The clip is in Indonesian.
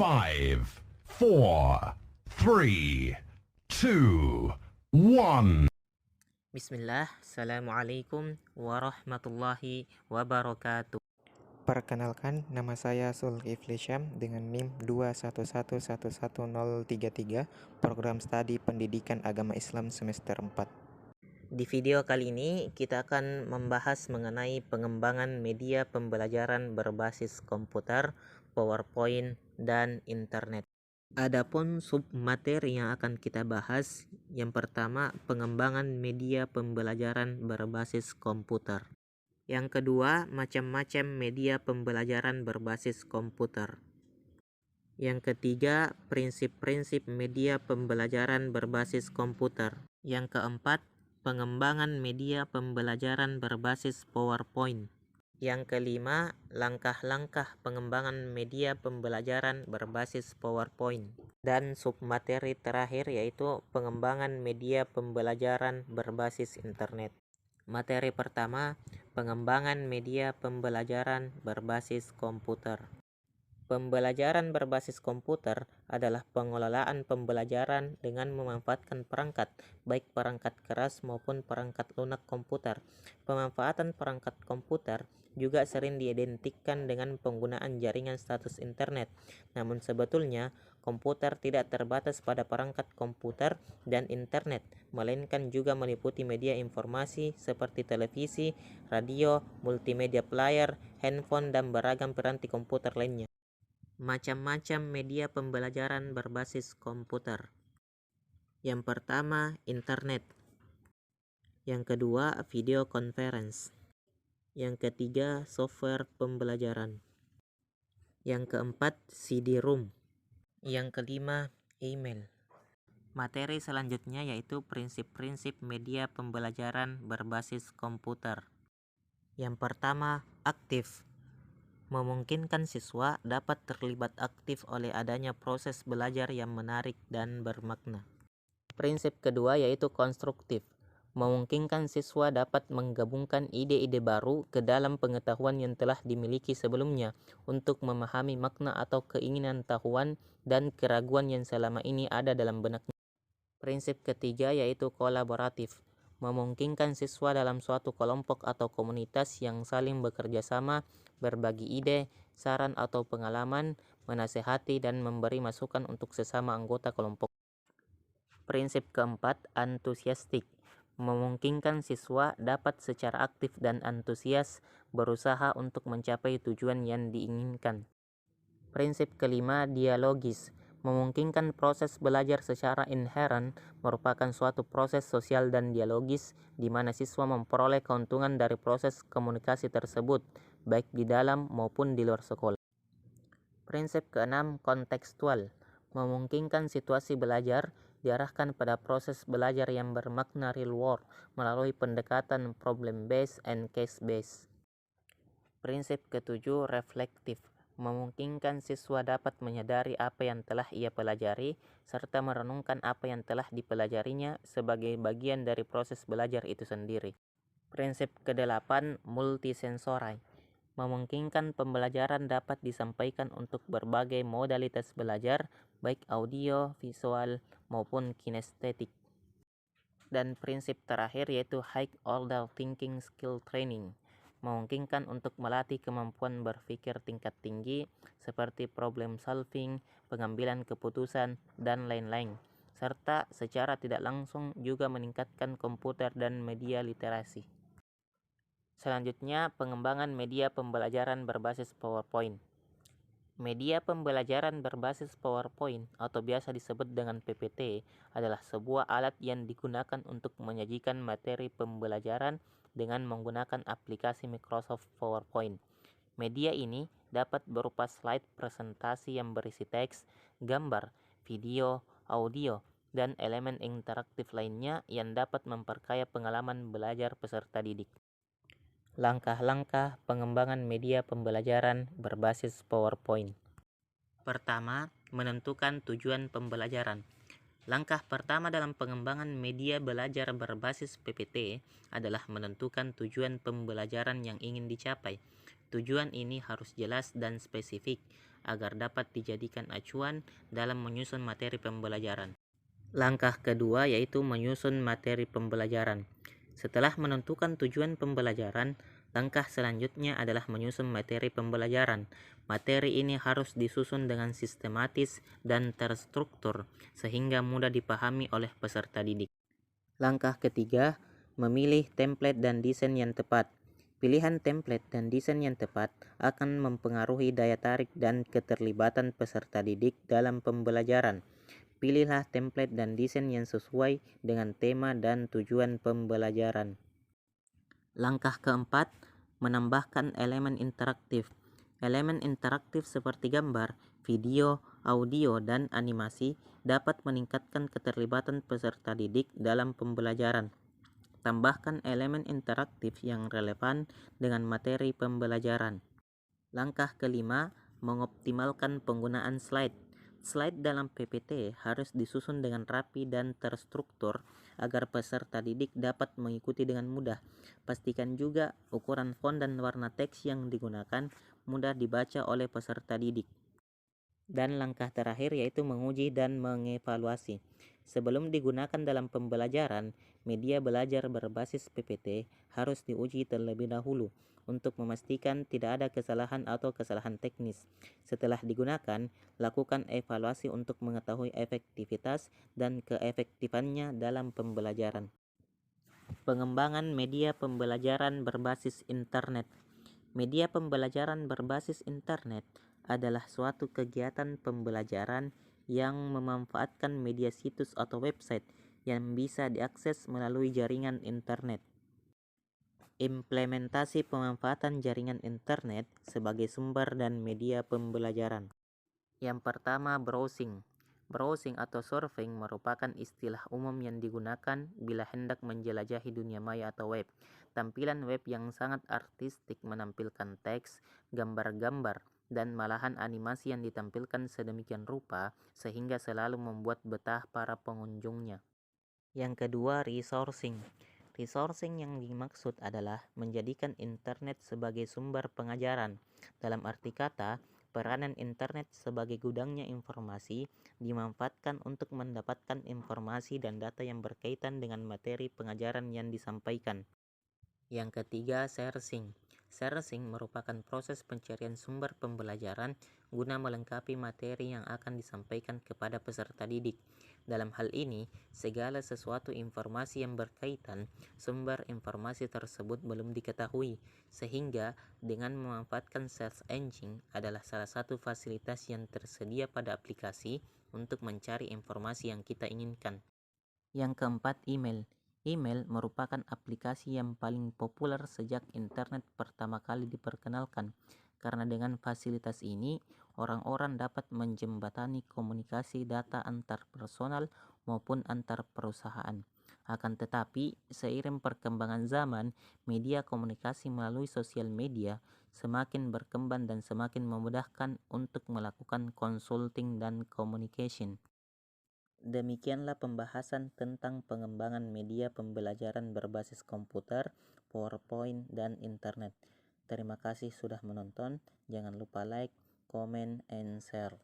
5, 4, 3, 2, 1. Bismillah, Assalamualaikum warahmatullahi wabarakatuh. Perkenalkan, nama saya Zulkifli Syam dengan NIM 211111033, Program Studi Pendidikan Agama Islam semester 4. Di video kali ini kita akan membahas mengenai pengembangan media pembelajaran berbasis komputer, PowerPoint, dan internet. Adapun submateri yang akan kita bahas, yang pertama pengembangan media pembelajaran berbasis komputer. Yang kedua, macam-macam media pembelajaran berbasis komputer. Yang ketiga, prinsip-prinsip media pembelajaran berbasis komputer. Yang keempat, pengembangan media pembelajaran berbasis PowerPoint. Yang kelima, langkah-langkah pengembangan media pembelajaran berbasis PowerPoint. Dan submateri terakhir yaitu pengembangan media pembelajaran berbasis internet. Materi pertama, pengembangan media pembelajaran berbasis komputer. Pembelajaran berbasis komputer adalah pengelolaan pembelajaran dengan memanfaatkan perangkat, baik perangkat keras maupun perangkat lunak komputer. Pemanfaatan perangkat komputer juga sering diidentikan dengan penggunaan jaringan status internet. Namun sebetulnya, komputer tidak terbatas pada perangkat komputer dan internet, melainkan juga meliputi media informasi seperti televisi, radio, multimedia player, handphone, dan beragam piranti komputer lainnya. Macam-macam media pembelajaran berbasis komputer. Yang pertama, internet. Yang kedua, video conference. Yang ketiga, software pembelajaran. Yang keempat, CD-ROM. Yang kelima, email. Materi selanjutnya yaitu prinsip-prinsip media pembelajaran berbasis komputer. Yang pertama, aktif. Memungkinkan siswa dapat terlibat aktif oleh adanya proses belajar yang menarik dan bermakna. Prinsip kedua yaitu konstruktif. Memungkinkan siswa dapat menggabungkan ide-ide baru ke dalam pengetahuan yang telah dimiliki sebelumnya untuk memahami makna atau keinginan tahuan dan keraguan yang selama ini ada dalam benaknya. Prinsip ketiga yaitu kolaboratif. Memungkinkan siswa dalam suatu kelompok atau komunitas yang saling bekerja sama, berbagi ide, saran atau pengalaman, menasehati dan memberi masukan untuk sesama anggota kelompok. Prinsip keempat, antusiastik. Memungkinkan siswa dapat secara aktif dan antusias berusaha untuk mencapai tujuan yang diinginkan. Prinsip kelima, dialogis. Memungkinkan proses belajar secara inheren merupakan suatu proses sosial dan dialogis di mana siswa memperoleh keuntungan dari proses komunikasi tersebut, baik di dalam maupun di luar sekolah. Prinsip keenam, kontekstual. Memungkinkan situasi belajar diarahkan pada proses belajar yang bermakna real world melalui pendekatan problem based and case based. Prinsip ketujuh, reflektif. Memungkinkan siswa dapat menyadari apa yang telah ia pelajari serta merenungkan apa yang telah dipelajarinya sebagai bagian dari proses belajar itu sendiri. Prinsip kedelapan, multisensory. Memungkinkan pembelajaran dapat disampaikan untuk berbagai modalitas belajar, baik audio, visual, maupun kinestetik. Dan prinsip terakhir yaitu high order thinking skill training. Memungkinkan untuk melatih kemampuan berpikir tingkat tinggi seperti problem solving, pengambilan keputusan, dan lain-lain, serta secara tidak langsung juga meningkatkan komputer dan media literasi. Selanjutnya, pengembangan media pembelajaran berbasis PowerPoint. Media pembelajaran berbasis PowerPoint atau biasa disebut dengan PPT adalah sebuah alat yang digunakan untuk menyajikan materi pembelajaran dengan menggunakan aplikasi Microsoft PowerPoint. Media ini dapat berupa slide presentasi yang berisi teks, gambar, video, audio, dan elemen interaktif lainnya yang dapat memperkaya pengalaman belajar peserta didik. Langkah-langkah pengembangan media pembelajaran berbasis PowerPoint. Pertama, menentukan tujuan pembelajaran. Langkah pertama dalam pengembangan media belajar berbasis PPT adalah menentukan tujuan pembelajaran yang ingin dicapai. Tujuan ini harus jelas dan spesifik agar dapat dijadikan acuan dalam menyusun materi pembelajaran. Langkah kedua yaitu menyusun materi pembelajaran. Setelah menentukan tujuan pembelajaran, langkah selanjutnya adalah menyusun materi pembelajaran. Materi ini harus disusun dengan sistematis dan terstruktur sehingga mudah dipahami oleh peserta didik. Langkah ketiga, memilih template dan desain yang tepat. Pilihan template dan desain yang tepat akan mempengaruhi daya tarik dan keterlibatan peserta didik dalam pembelajaran. Pilihlah template dan desain yang sesuai dengan tema dan tujuan pembelajaran. Langkah keempat, menambahkan elemen interaktif. Elemen interaktif seperti gambar, video, audio, dan animasi dapat meningkatkan keterlibatan peserta didik dalam pembelajaran. Tambahkan elemen interaktif yang relevan dengan materi pembelajaran. Langkah kelima, mengoptimalkan penggunaan slide. Slide dalam PPT harus disusun dengan rapi dan terstruktur agar peserta didik dapat mengikuti dengan mudah. Pastikan juga ukuran font dan warna teks yang digunakan mudah dibaca oleh peserta didik. Dan langkah terakhir yaitu menguji dan mengevaluasi. Sebelum digunakan dalam pembelajaran, media belajar berbasis PPT harus diuji terlebih dahulu untuk memastikan tidak ada kesalahan atau kesalahan teknis. Setelah digunakan, lakukan evaluasi untuk mengetahui efektivitas dan keefektifannya dalam pembelajaran. Pengembangan media pembelajaran berbasis internet. Media pembelajaran berbasis internet adalah suatu kegiatan pembelajaran yang memanfaatkan media situs atau website yang bisa diakses melalui jaringan internet. Implementasi pemanfaatan jaringan internet sebagai sumber dan media pembelajaran. Yang pertama, browsing. Browsing atau surfing merupakan istilah umum yang digunakan bila hendak menjelajahi dunia maya atau web. Tampilan web yang sangat artistik menampilkan teks, gambar-gambar, dan malahan animasi yang ditampilkan sedemikian rupa sehingga selalu membuat betah para pengunjungnya. Yang kedua, resourcing. Resourcing yang dimaksud adalah menjadikan internet sebagai sumber pengajaran. Dalam arti kata, peranan internet sebagai gudangnya informasi dimanfaatkan untuk mendapatkan informasi dan data yang berkaitan dengan materi pengajaran yang disampaikan. Yang ketiga, sharing. Sharing merupakan proses pencarian sumber pembelajaran guna melengkapi materi yang akan disampaikan kepada peserta didik. Dalam hal ini, segala sesuatu informasi yang berkaitan, sumber informasi tersebut belum diketahui, sehingga dengan memanfaatkan search engine adalah salah satu fasilitas yang tersedia pada aplikasi untuk mencari informasi yang kita inginkan. Yang keempat, email. Email merupakan aplikasi yang paling populer sejak internet pertama kali diperkenalkan, karena dengan fasilitas ini, orang-orang dapat menjembatani komunikasi data antar personal maupun antar perusahaan. Akan tetapi, seiring perkembangan zaman, media komunikasi melalui sosial media semakin berkembang dan semakin memudahkan untuk melakukan consulting dan communication. Demikianlah pembahasan tentang pengembangan media pembelajaran berbasis komputer, PowerPoint, dan internet. Terima kasih sudah menonton. Jangan lupa like, comment, and share.